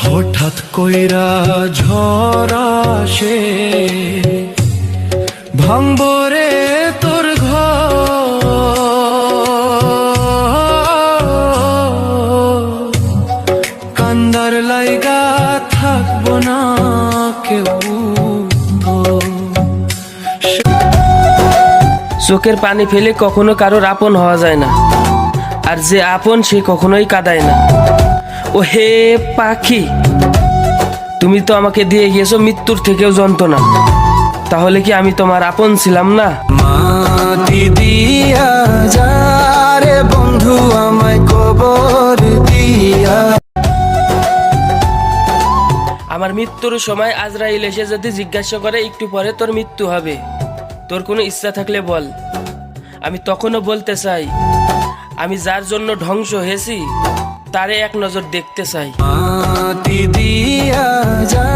হঠাৎ কইরা ঝড় আসে, ভাঙবো রে তোর ঘর। কান্দার লাইগা থাকবো না কেউ। চোখের পানি ফেলে কখনো কারোর আপন হওয়া যায় না, আর যে আপন সে কখনোই কাঁদায় না। ও হে পাখি, তুমি তো আমাকে দিয়ে গিয়েছো মৃত্যুর থেকেও যন্ত্রণা, তাহলে কি আমি তোমার আপন ছিলাম না? মাটি দিয়া যারে বন্ধু আমায় কবর দিয়া। আমার মৃত্যুর সময় আজরাইল এসে যদি জিজ্ঞাসা করে একটু পরে তোর মৃত্যু হবে, তোর কোনো ইচ্ছা থাকলে বল। আমি তখনও বলতে চাই, আমি যার জন্য ধ্বংস হয়েছি তারে এক নজর দেখতে চাই। মাটি দিয়া যা